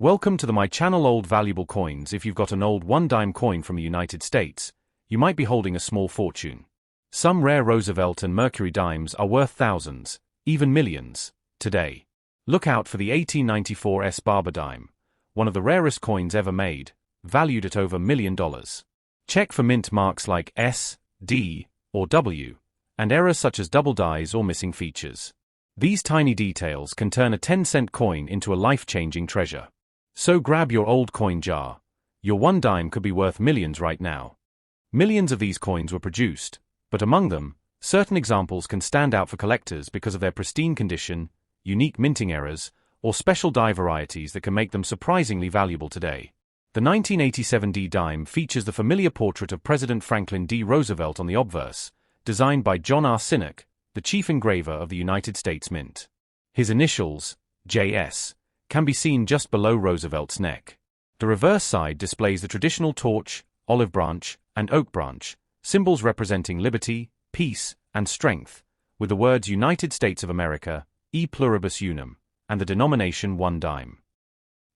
Welcome to my channel Old Valuable Coins. If you've got an old one-dime coin from the United States, you might be holding a small fortune. Some rare Roosevelt and Mercury dimes are worth thousands, even millions, today. Look out for the 1894 Barber dime, one of the rarest coins ever made, valued at over $1 million. Check for mint marks like S, D, or W, and errors such as double dies or missing features. These tiny details can turn a 10-cent coin into a life-changing treasure. So grab your old coin jar. Your one dime could be worth millions right now. Millions of these coins were produced, but among them, certain examples can stand out for collectors because of their pristine condition, unique minting errors, or special die varieties that can make them surprisingly valuable today. The 1987 D dime features the familiar portrait of President Franklin D. Roosevelt on the obverse, designed by John R. Sinnott, the chief engraver of the United States Mint. His initials, J.S., can be seen just below Roosevelt's neck. The reverse side displays the traditional torch, olive branch, and oak branch, symbols representing liberty, peace, and strength, with the words United States of America, e pluribus unum, and the denomination 1 dime.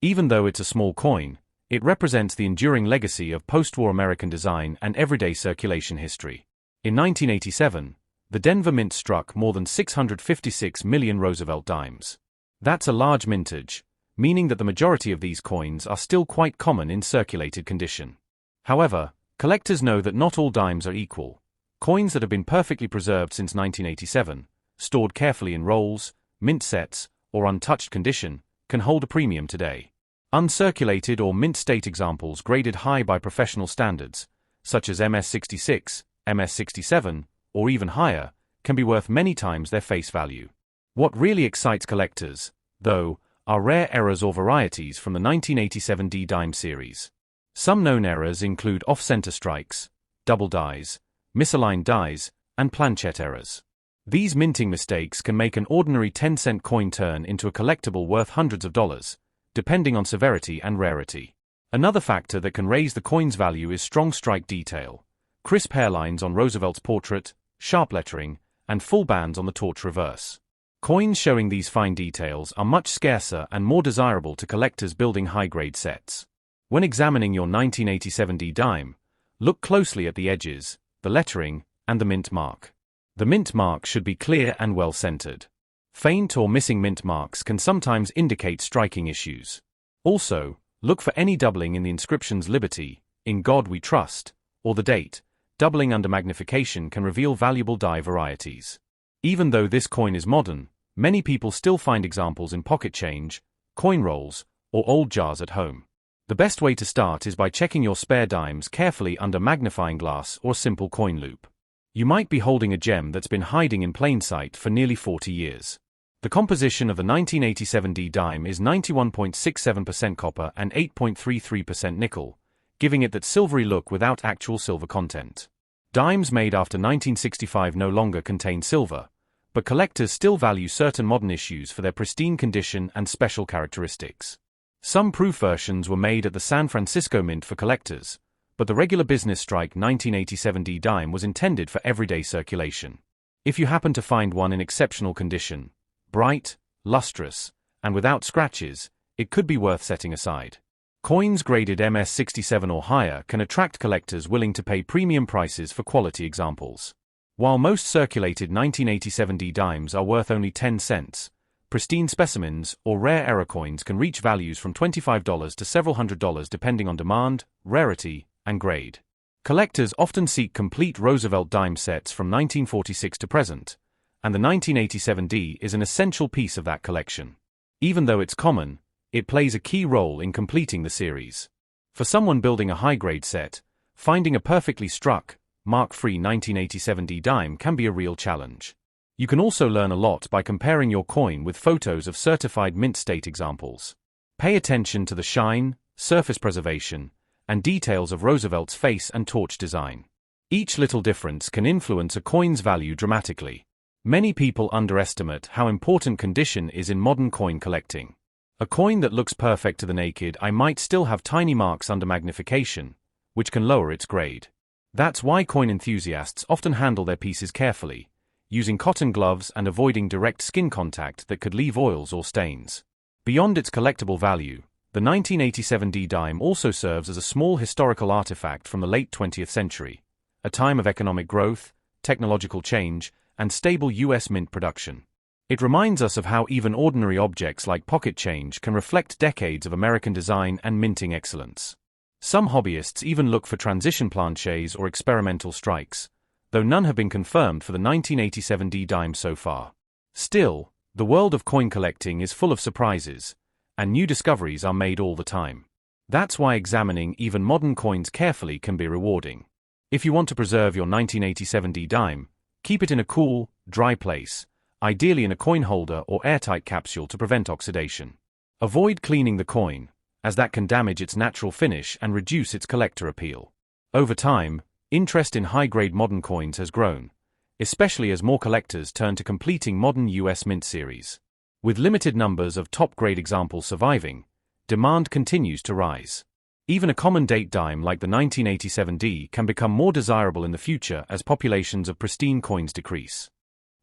Even though it's a small coin, it represents the enduring legacy of post-war American design and everyday circulation history. In 1987, the Denver Mint struck more than 656 million Roosevelt dimes. That's a large mintage, meaning that the majority of these coins are still quite common in circulated condition. However, collectors know that not all dimes are equal. Coins that have been perfectly preserved since 1987, stored carefully in rolls, mint sets, or untouched condition, can hold a premium today. Uncirculated or mint state examples graded high by professional standards, such as MS66, MS67, or even higher, can be worth many times their face value. What really excites collectors, though, are rare errors or varieties from the 1987 D dime series. Some known errors include off-center strikes, double dies, misaligned dies, and planchette errors. These minting mistakes can make an ordinary 10-cent coin turn into a collectible worth hundreds of dollars, depending on severity and rarity. Another factor that can raise the coin's value is strong strike detail, crisp hairlines on Roosevelt's portrait, sharp lettering, and full bands on the torch reverse. Coins showing these fine details are much scarcer and more desirable to collectors building high-grade sets. When examining your 1987 D dime, look closely at the edges, the lettering, and the mint mark. The mint mark should be clear and well-centered. Faint or missing mint marks can sometimes indicate striking issues. Also, look for any doubling in the inscriptions Liberty, In God We Trust, or the date. Doubling under magnification can reveal valuable die varieties. Even though this coin is modern, many people still find examples in pocket change, coin rolls, or old jars at home. The best way to start is by checking your spare dimes carefully under magnifying glass or simple coin loop. You might be holding a gem that's been hiding in plain sight for nearly 40 years. The composition of the 1987 D dime is 91.67% copper and 8.33% nickel, giving it that silvery look without actual silver content. Dimes made after 1965 no longer contain silver, but collectors still value certain modern issues for their pristine condition and special characteristics. Some proof versions were made at the San Francisco Mint for collectors, but the regular business strike 1987 D dime was intended for everyday circulation. If you happen to find one in exceptional condition, bright, lustrous, and without scratches, it could be worth setting aside. Coins graded MS67 or higher can attract collectors willing to pay premium prices for quality examples. While most circulated 1987 D dimes are worth only 10 cents, pristine specimens or rare error coins can reach values from $25 to several $100 depending on demand, rarity, and grade. Collectors often seek complete Roosevelt dime sets from 1946 to present, and the 1987 D is an essential piece of that collection. Even though it's common, it plays a key role in completing the series. For someone building a high-grade set, finding a perfectly struck, mark-free 1987 D dime can be a real challenge. You can also learn a lot by comparing your coin with photos of certified mint state examples. Pay attention to the shine, surface preservation, and details of Roosevelt's face and torch design. Each little difference can influence a coin's value dramatically. Many people underestimate how important condition is in modern coin collecting. A coin that looks perfect to the naked eye might still have tiny marks under magnification, which can lower its grade. That's why coin enthusiasts often handle their pieces carefully, using cotton gloves and avoiding direct skin contact that could leave oils or stains. Beyond its collectible value, The 1987 D dime also serves as a small historical artifact from the late 20th century, a time of economic growth, technological change, and stable U.S. mint production. It reminds us of how even ordinary objects like pocket change can reflect decades of American design and minting excellence. Some hobbyists even look for transition planches or experimental strikes, though none have been confirmed for the 1987 D dime so far. Still, the world of coin collecting is full of surprises, and new discoveries are made all the time. That's why examining even modern coins carefully can be rewarding. If you want to preserve your 1987 D dime, keep it in a cool, dry place, ideally in a coin holder or airtight capsule to prevent oxidation. Avoid cleaning the coin, as that can damage its natural finish and reduce its collector appeal. Over time, interest in high-grade modern coins has grown, especially as more collectors turn to completing modern U.S. mint series. With limited numbers of top-grade examples surviving, demand continues to rise. Even a common date dime like the 1987 D can become more desirable in the future as populations of pristine coins decrease.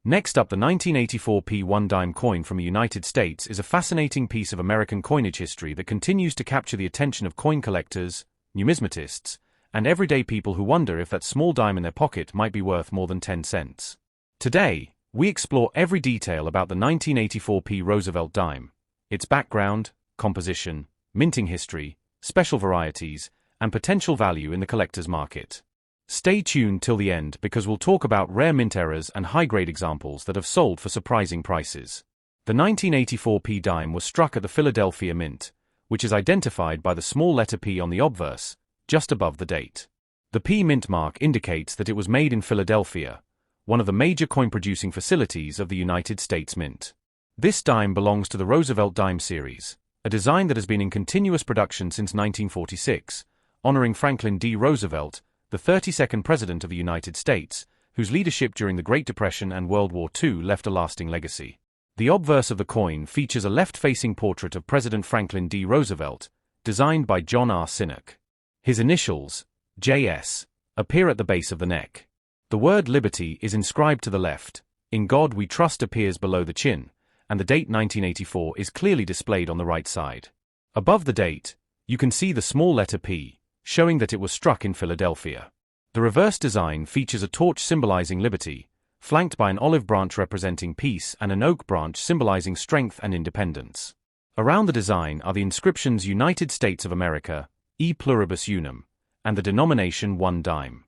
Next up, the 1984 P1 dime coin from the United States is a fascinating piece of American coinage history that continues to capture the attention of coin collectors, numismatists, and everyday people who wonder if that small dime in their pocket might be worth more than 10 cents. Today, we explore every detail about the 1984 P Roosevelt dime, its background, composition, minting history, special varieties, and potential value in the collector's market. Stay tuned till the end because we'll talk about rare mint errors and high-grade examples that have sold for surprising prices. The 1984 P dime was struck at the Philadelphia Mint, which is identified by the small letter P on the obverse, just above the date. The P mint mark indicates that it was made in Philadelphia, one of the major coin-producing facilities of the United States Mint. This dime belongs to the Roosevelt dime series, a design that has been in continuous production since 1946, honoring Franklin D. Roosevelt, the 32nd President of the United States, whose leadership during the Great Depression and World War II left a lasting legacy. The obverse of the coin features a left-facing portrait of President Franklin D. Roosevelt, designed by John R. Sinnock. His initials, J.S., appear at the base of the neck. The word Liberty is inscribed to the left, In God We Trust appears below the chin, and the date 1984 is clearly displayed on the right side. Above the date, you can see the small letter P, showing that it was struck in Philadelphia. The reverse design features a torch symbolizing liberty, flanked by an olive branch representing peace and an oak branch symbolizing strength and independence. Around the design are the inscriptions United States of America, E pluribus unum, and the denomination 1 dime.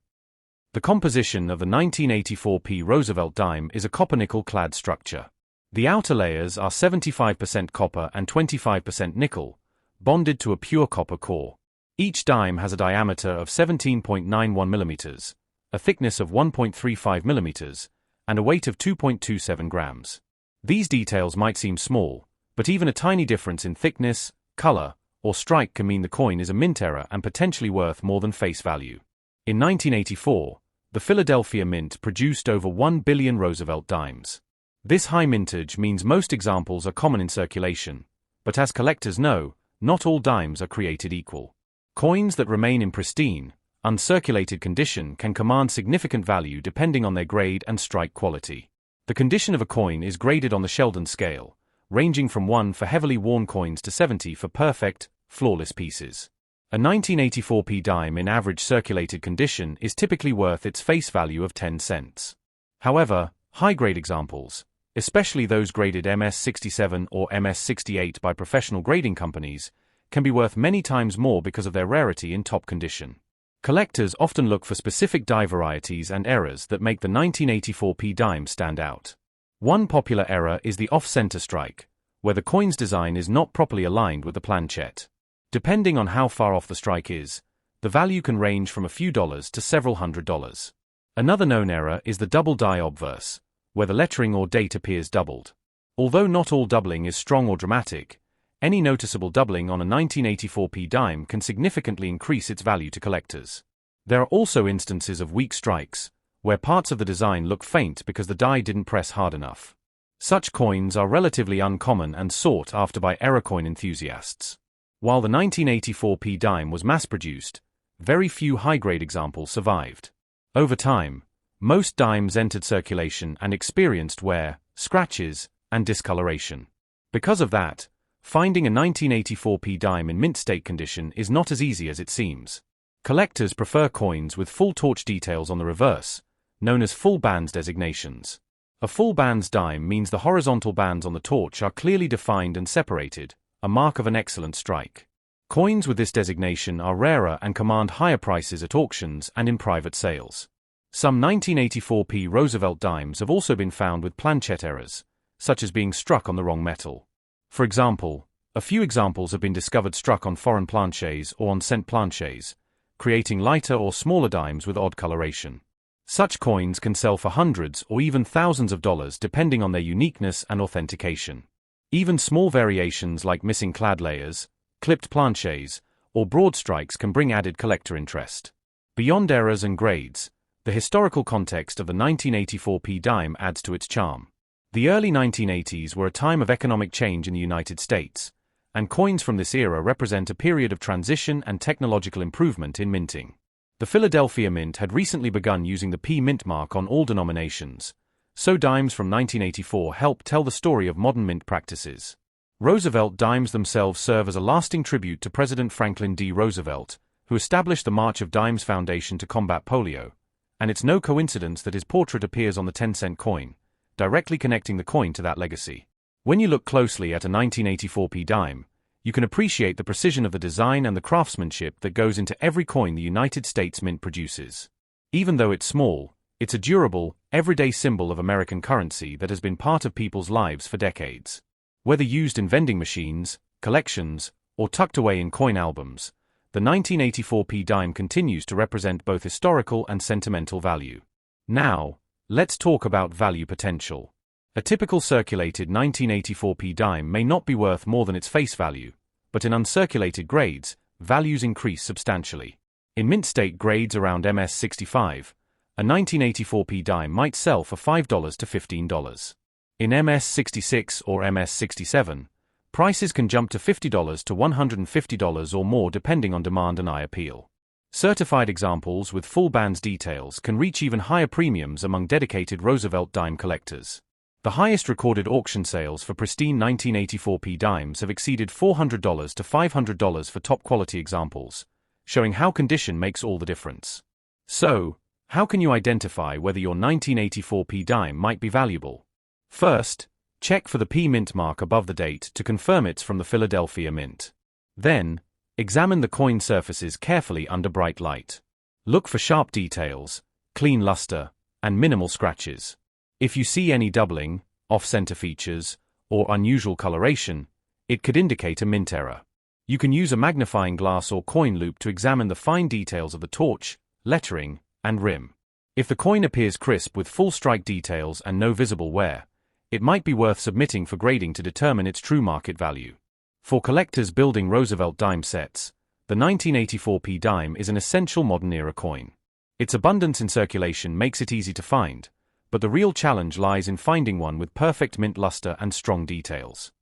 The composition of the 1984 P Roosevelt dime is a copper-nickel clad structure. The outer layers are 75% copper and 25% nickel, bonded to a pure copper core. Each dime has a diameter of 17.91 millimeters, a thickness of 1.35 millimeters, and a weight of 2.27 grams. These details might seem small, but even a tiny difference in thickness, color, or strike can mean the coin is a mint error and potentially worth more than face value. In 1984, the Philadelphia Mint produced over 1 billion Roosevelt dimes. This high mintage means most examples are common in circulation, but as collectors know, not all dimes are created equal. Coins that remain in pristine, uncirculated condition can command significant value depending on their grade and strike quality. The condition of a coin is graded on the Sheldon scale, ranging from 1 for heavily worn coins to 70 for perfect, flawless pieces. A 1984 P dime in average circulated condition is typically worth its face value of 10 cents. However, high-grade examples, especially those graded MS67 or MS68 by professional grading companies, can be worth many times more because of their rarity in top condition. Collectors often look for specific die varieties and errors that make the 1984 P dime stand out. One popular error is the off-center strike, where the coin's design is not properly aligned with the planchet. Depending on how far off the strike is, the value can range from a few dollars to several $100s. Another known error is the double die obverse, where the lettering or date appears doubled. Although not all doubling is strong or dramatic, any noticeable doubling on a 1984 P dime can significantly increase its value to collectors. There are also instances of weak strikes, where parts of the design look faint because the die didn't press hard enough. Such coins are relatively uncommon and sought after by error coin enthusiasts. While the 1984 P dime was mass-produced, very few high-grade examples survived. Over time, most dimes entered circulation and experienced wear, scratches, and discoloration. Because of that, Finding a 1984p dime in mint state condition is not as easy as it seems. Collectors prefer coins with full torch details on the reverse, known as full bands designations. A full bands dime means the horizontal bands on the torch are clearly defined and separated, a mark of an excellent strike. Coins with this designation are rarer and command higher prices at auctions and in private sales. Some 1984p Roosevelt dimes have also been found with planchet errors, such as being struck on the wrong metal. For example, a few examples have been discovered struck on foreign planchets or on cent planchets, creating lighter or smaller dimes with odd coloration. Such coins can sell for hundreds or even thousands of dollars depending on their uniqueness and authentication. Even small variations like missing clad layers, clipped planchets, or broad strikes can bring added collector interest. Beyond errors and grades, the historical context of the 1984p dime adds to its charm. The early 1980s were a time of economic change in the United States, and coins from this era represent a period of transition and technological improvement in minting. The Philadelphia Mint had recently begun using the P mint mark on all denominations, so dimes from 1984 help tell the story of modern mint practices. Roosevelt dimes themselves serve as a lasting tribute to President Franklin D. Roosevelt, who established the March of Dimes Foundation to combat polio, and it's no coincidence that his portrait appears on the 10-cent coin, directly connecting the coin to that legacy. When you look closely at a 1984p dime, you can appreciate the precision of the design and the craftsmanship that goes into every coin the United States Mint produces. Even though it's small, it's a durable, everyday symbol of American currency that has been part of people's lives for decades. Whether used in vending machines, collections, or tucked away in coin albums, the 1984p dime continues to represent both historical and sentimental value. Now, let's talk about value potential. A typical circulated 1984p dime may not be worth more than its face value, but in uncirculated grades, values increase substantially. In mint state grades around MS65, a 1984p dime might sell for $5 to $15. In MS66 or MS67, prices can jump to $50 to $150 or more depending on demand and eye appeal. Certified examples with full bands details can reach even higher premiums among dedicated Roosevelt dime collectors. The highest recorded auction sales for pristine 1984p dimes have exceeded $400 to $500 for top-quality examples, showing how condition makes all the difference. So, how can you identify whether your 1984p dime might be valuable? First, check for the P mint mark above the date to confirm it's from the Philadelphia Mint. Then, examine the coin surfaces carefully under bright light. Look for sharp details, clean luster, and minimal scratches. If you see any doubling, off-center features, or unusual coloration, it could indicate a mint error. You can use a magnifying glass or coin loop to examine the fine details of the torch, lettering, and rim. If the coin appears crisp with full strike details and no visible wear, it might be worth submitting for grading to determine its true market value. For collectors building Roosevelt dime sets, the 1984p dime is an essential modern-era coin. Its abundance in circulation makes it easy to find, but the real challenge lies in finding one with perfect mint luster and strong details.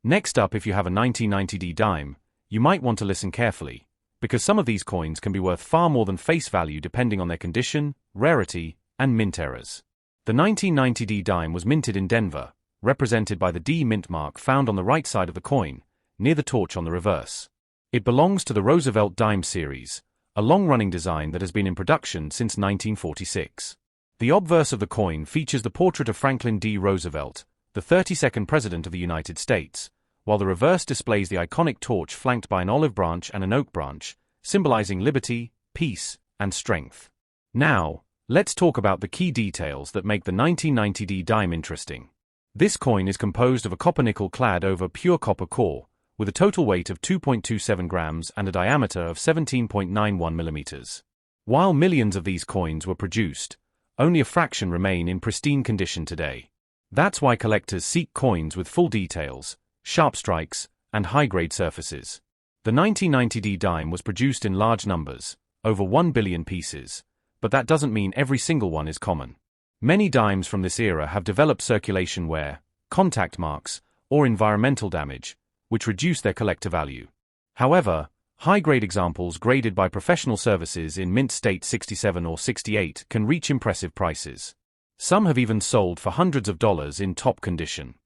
Next up, if you have a 1990D dime, you might want to listen carefully, because some of these coins can be worth far more than face value depending on their condition, rarity, and mint errors. The 1990D dime was minted in Denver, represented by the D mint mark found on the right side of the coin, near the torch on the reverse. It belongs to the Roosevelt dime series, a long-running design that has been in production since 1946. The obverse of the coin features the portrait of Franklin D. Roosevelt, the 32nd President of the United States, while the reverse displays the iconic torch flanked by an olive branch and an oak branch, symbolizing liberty, peace, and strength. Now, let's talk about the key details that make the 1990D dime interesting. This coin is composed of a copper-nickel clad over pure copper core, with a total weight of 2.27 grams and a diameter of 17.91 millimeters. While millions of these coins were produced, only a fraction remain in pristine condition today. That's why collectors seek coins with full details, sharp strikes, and high-grade surfaces. The 1990D dime was produced in large numbers, over 1 billion pieces, but that doesn't mean every single one is common. Many dimes from this era have developed circulation wear, contact marks, or environmental damage, which reduce their collector value. However, high-grade examples graded by professional services in mint state 67 or 68 can reach impressive prices. Some have even sold for hundreds of dollars in top condition.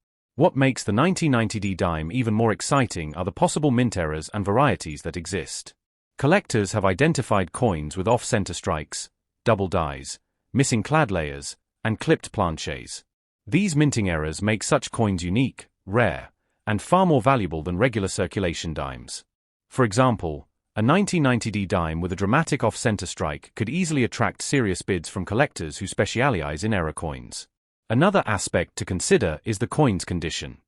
What makes the 1990D dime even more exciting are the possible mint errors and varieties that exist. Collectors have identified coins with off-center strikes, double dies, missing clad layers, and clipped planchets. These minting errors make such coins unique, rare, and far more valuable than regular circulation dimes. For example, a 1990D dime with a dramatic off-center strike could easily attract serious bids from collectors who specialize in error coins. Another aspect to consider is the coin's condition.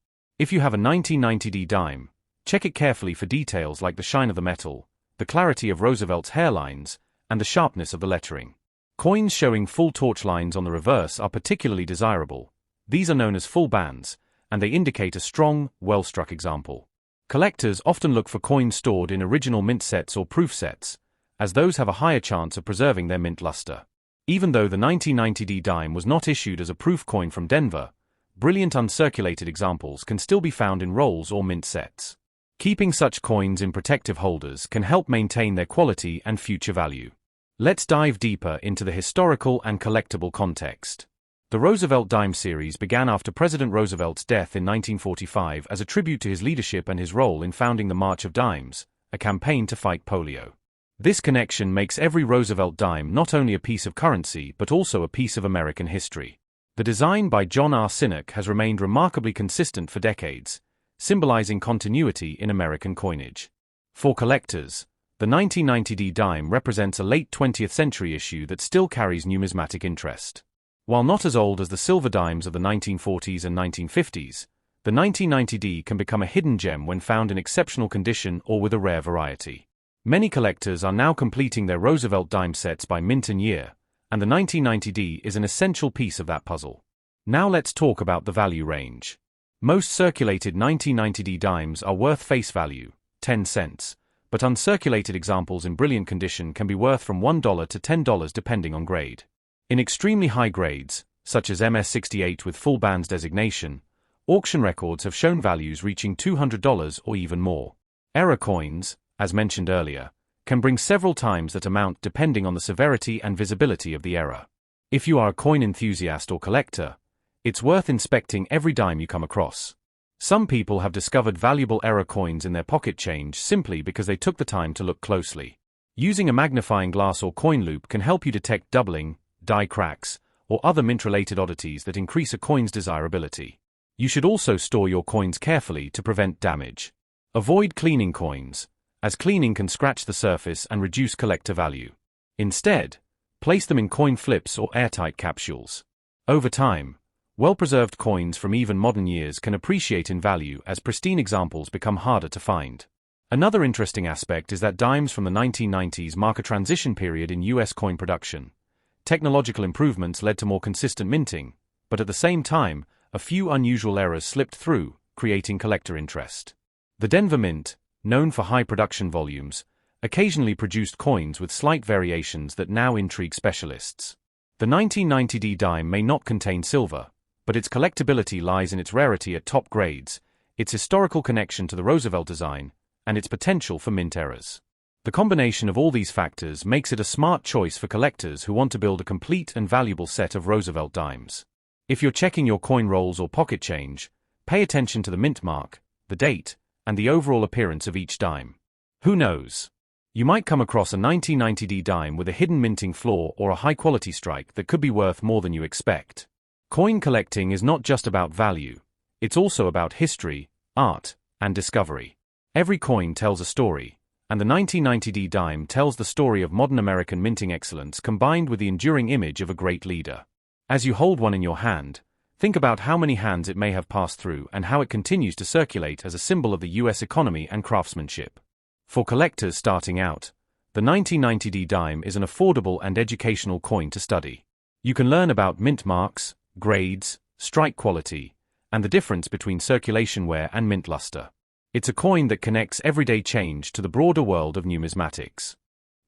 If you have a 1990D dime, check it carefully for details like the shine of the metal, the clarity of Roosevelt's hairlines, and the sharpness of the lettering. Coins showing full torch lines on the reverse are particularly desirable. These are known as full bands, and they indicate a strong, well-struck example. Collectors often look for coins stored in original mint sets or proof sets, as those have a higher chance of preserving their mint luster. Even though the 1990D dime was not issued as a proof coin from Denver, brilliant uncirculated examples can still be found in rolls or mint sets. Keeping such coins in protective holders can help maintain their quality and future value. Let's dive deeper into the historical and collectible context. The Roosevelt dime series began after President Roosevelt's death in 1945 as a tribute to his leadership and his role in founding the March of Dimes, a campaign to fight polio. This connection makes every Roosevelt dime not only a piece of currency but also a piece of American history. The design by John R. Sinnock has remained remarkably consistent for decades, symbolizing continuity in American coinage. For collectors, the 1990D dime represents a late 20th century issue that still carries numismatic interest. While not as old as the silver dimes of the 1940s and 1950s, the 1990D can become a hidden gem when found in exceptional condition or with a rare variety. Many collectors are now completing their Roosevelt dime sets by mint and year, and the 1990D is an essential piece of that puzzle. Now let's talk about the value range. Most circulated 1990D dimes are worth face value, 10 cents, but uncirculated examples in brilliant condition can be worth from $1 to $10 depending on grade. In extremely high grades, such as MS-68 with full bands designation, auction records have shown values reaching $200 or even more. Error coins, as mentioned earlier, can bring several times that amount depending on the severity and visibility of the error. If you are a coin enthusiast or collector, it's worth inspecting every dime you come across. Some people have discovered valuable error coins in their pocket change simply because they took the time to look closely. Using a magnifying glass or coin loop can help you detect doubling, die cracks, or other mint-related oddities that increase a coin's desirability. You should also store your coins carefully to prevent damage. Avoid cleaning coins, as cleaning can scratch the surface and reduce collector value. Instead, place them in coin flips or airtight capsules. Over time, well-preserved coins from even modern years can appreciate in value as pristine examples become harder to find. Another interesting aspect is that dimes from the 1990s mark a transition period in U.S. coin production. Technological improvements led to more consistent minting, but at the same time, a few unusual errors slipped through, creating collector interest. The Denver Mint, known for high production volumes, occasionally produced coins with slight variations that now intrigue specialists. The 1990D dime may not contain silver, but its collectability lies in its rarity at top grades, its historical connection to the Roosevelt design, and its potential for mint errors. The combination of all these factors makes it a smart choice for collectors who want to build a complete and valuable set of Roosevelt dimes. If you're checking your coin rolls or pocket change, pay attention to the mint mark, the date, and the overall appearance of each dime. Who knows? You might come across a 1990D dime with a hidden minting flaw or a high-quality strike that could be worth more than you expect. Coin collecting is not just about value, it's also about history, art, and discovery. Every coin tells a story, and the 1990D dime tells the story of modern American minting excellence combined with the enduring image of a great leader. As you hold one in your hand, think about how many hands it may have passed through and how it continues to circulate as a symbol of the U.S. economy and craftsmanship. For collectors starting out, the 1990D dime is an affordable and educational coin to study. You can learn about mint marks, grades, strike quality, and the difference between circulation wear and mint luster. It's a coin that connects everyday change to the broader world of numismatics.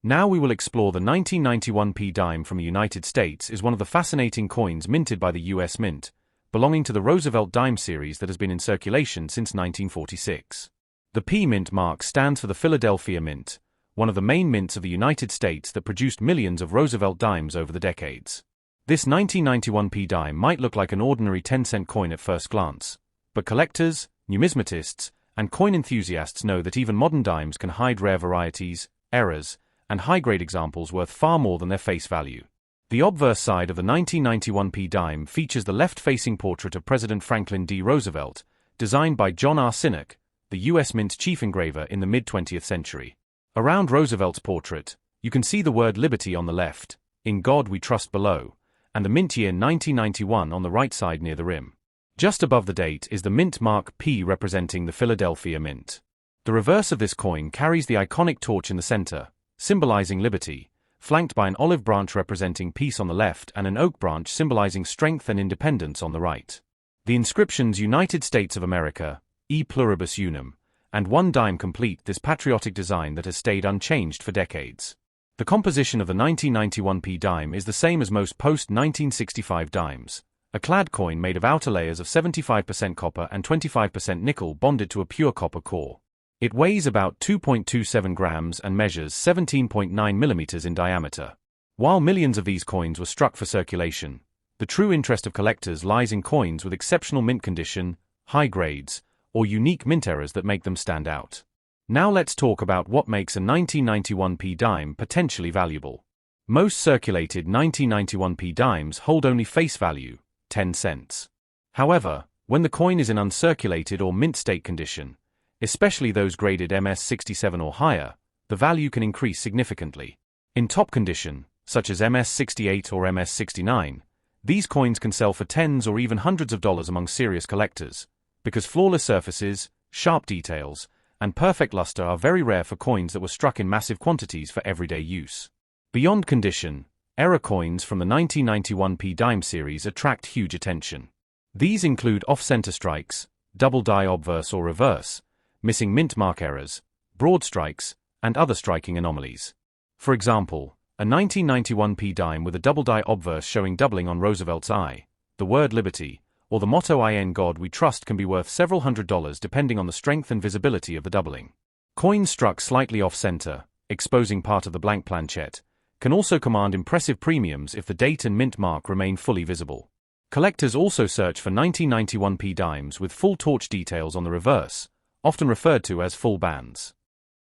Now we will explore the 1991p dime from the United States. Is one of the fascinating coins minted by the U.S. Mint, belonging to the Roosevelt dime series that has been in circulation since 1946. The P mint mark stands for the Philadelphia Mint, one of the main mints of the United States that produced millions of Roosevelt dimes over the decades. This 1991p dime might look like an ordinary 10-cent coin at first glance, But collectors, numismatists, and coin enthusiasts know that even modern dimes can hide rare varieties, errors, and high-grade examples worth far more than their face value. The obverse side of the 1991p dime features the left-facing portrait of President Franklin D. Roosevelt, designed by John R. Sinnott, the U.S. Mint chief engraver in the mid-20th century. Around Roosevelt's portrait, you can see the word Liberty on the left, In God We Trust below, and the mint year 1991 on the right side near the rim. Just above the date is the mint mark P representing the Philadelphia Mint. The reverse of this coin carries the iconic torch in the center, symbolizing liberty, flanked by an olive branch representing peace on the left and an oak branch symbolizing strength and independence on the right. The inscriptions United States of America, E Pluribus Unum, and one dime complete this patriotic design that has stayed unchanged for decades. The composition of the 1991p dime is the same as most post-1965 dimes, a clad coin made of outer layers of 75% copper and 25% nickel bonded to a pure copper core. It weighs about 2.27 grams and measures 17.9 millimeters in diameter. While millions of these coins were struck for circulation, the true interest of collectors lies in coins with exceptional mint condition, high grades, or unique mint errors that make them stand out. Now let's talk about what makes a 1991p dime potentially valuable. Most circulated 1991p dimes hold only face value, 10 cents. However, when the coin is in uncirculated or mint state condition, especially those graded MS67 or higher, the value can increase significantly. In top condition, such as MS68 or MS69, these coins can sell for tens or even hundreds of dollars among serious collectors, because flawless surfaces, sharp details, and perfect luster are very rare for coins that were struck in massive quantities for everyday use. Beyond condition, error coins from the 1991p dime series attract huge attention. These include off-center strikes, double die obverse or reverse, missing mint mark errors, broad strikes, and other striking anomalies. For example, a 1991p dime with a double die obverse showing doubling on Roosevelt's I, the word liberty, or the motto In God We Trust can be worth several $100s depending on the strength and visibility of the doubling. Coins struck slightly off-center, exposing part of the blank planchette, can also command impressive premiums if the date and mint mark remain fully visible. Collectors also search for 1991p dimes with full torch details on the reverse, often referred to as full bands.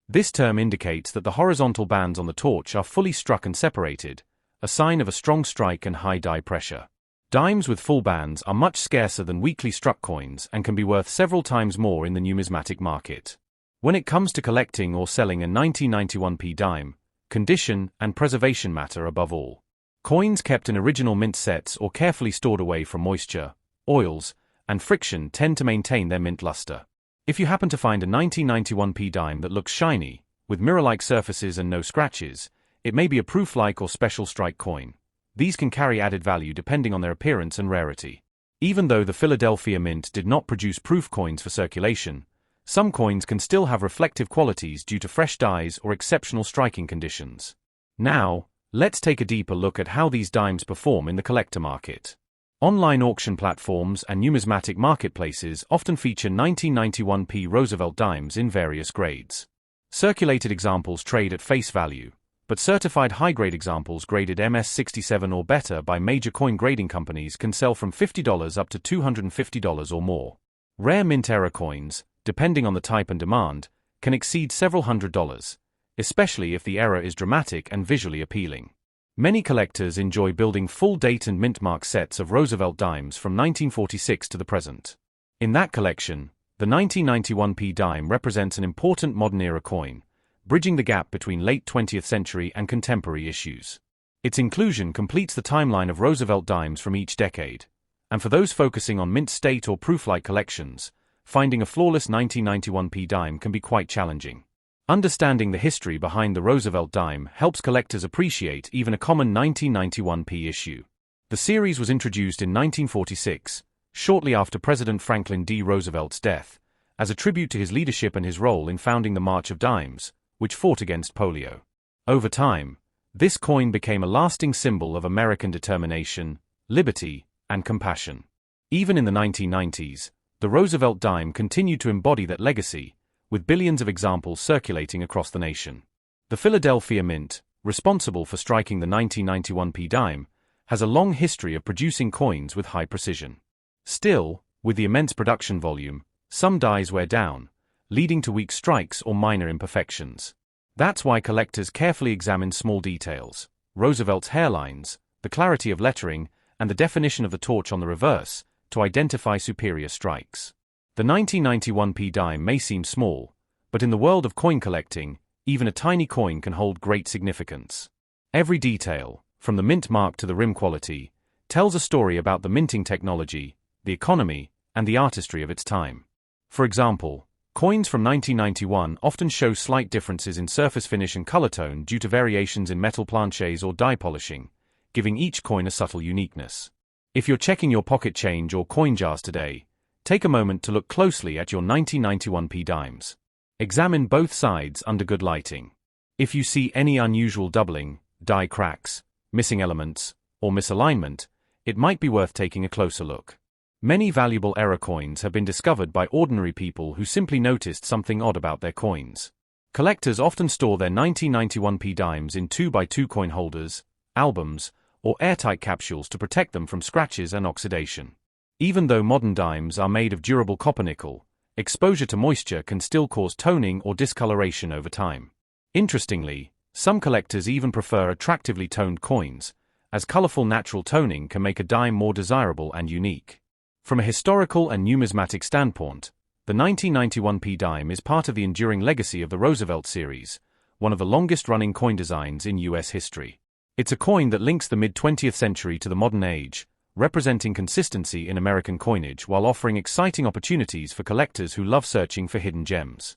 This term indicates that the horizontal bands on the torch are fully struck and separated, a sign of a strong strike and high die pressure. Dimes with full bands are much scarcer than weakly struck coins and can be worth several times more in the numismatic market. When it comes to collecting or selling a 1991p dime, condition and preservation matter above all. Coins kept in original mint sets or carefully stored away from moisture, oils, and friction tend to maintain their mint luster. If you happen to find a 1991p dime that looks shiny, with mirror-like surfaces and no scratches, it may be a proof-like or special strike coin. These can carry added value depending on their appearance and rarity. Even though the Philadelphia Mint did not produce proof coins for circulation, some coins can still have reflective qualities due to fresh dies or exceptional striking conditions. Now, let's take a deeper look at how these dimes perform in the collector market. Online auction platforms and numismatic marketplaces often feature 1991p Roosevelt dimes in various grades. Circulated examples trade at face value, but certified high-grade examples graded MS67 or better by major coin grading companies can sell from $50 up to $250 or more. Rare mint error coins, depending on the type and demand, can exceed several $100s, especially if the error is dramatic and visually appealing. Many collectors enjoy building full date and mint mark sets of Roosevelt dimes from 1946 to the present. In that collection, the 1991p dime represents an important modern-era coin, bridging the gap between late 20th century and contemporary issues. Its inclusion completes the timeline of Roosevelt dimes from each decade, and for those focusing on mint state or proof-like collections, finding a flawless 1991p dime can be quite challenging. Understanding the history behind the Roosevelt dime helps collectors appreciate even a common 1991p issue. The series was introduced in 1946, shortly after President Franklin D. Roosevelt's death, as a tribute to his leadership and his role in founding the March of Dimes, which fought against polio. Over time, this coin became a lasting symbol of American determination, liberty, and compassion. Even in the 1990s, the Roosevelt dime continued to embody that legacy, with billions of examples circulating across the nation. The Philadelphia Mint, responsible for striking the 1991p dime, has a long history of producing coins with high precision. Still, With the immense production volume, some dies wear down, leading to weak strikes or minor imperfections. That's why collectors carefully examine small details: Roosevelt's hairlines, the clarity of lettering, and the definition of the torch on the reverse, to identify superior strikes. The 1991p dime may seem small, but in the world of coin collecting, even a tiny coin can hold great significance. Every detail, from the mint mark to the rim quality, tells a story about the minting technology, the economy, and the artistry of its time. For example, coins from 1991 often show slight differences in surface finish and color tone due to variations in metal planches or die polishing, giving each coin a subtle uniqueness. If you're checking your pocket change or coin jars today, take a moment to look closely at your 1991p dimes. Examine both sides under good lighting. If you see any unusual doubling, die cracks, missing elements, or misalignment, it might be worth taking a closer look. Many valuable error coins have been discovered by ordinary people who simply noticed something odd about their coins. Collectors often store their 1991p dimes in 2x2 coin holders, albums, or airtight capsules to protect them from scratches and oxidation. Even though modern dimes are made of durable copper nickel, exposure to moisture can still cause toning or discoloration over time. Interestingly, some collectors even prefer attractively toned coins, as colorful natural toning can make a dime more desirable and unique. From a historical and numismatic standpoint, the 1991p dime is part of the enduring legacy of the Roosevelt series, one of the longest-running coin designs in U.S. history. It's a coin that links the mid-20th century to the modern age, representing consistency in American coinage while offering exciting opportunities for collectors who love searching for hidden gems.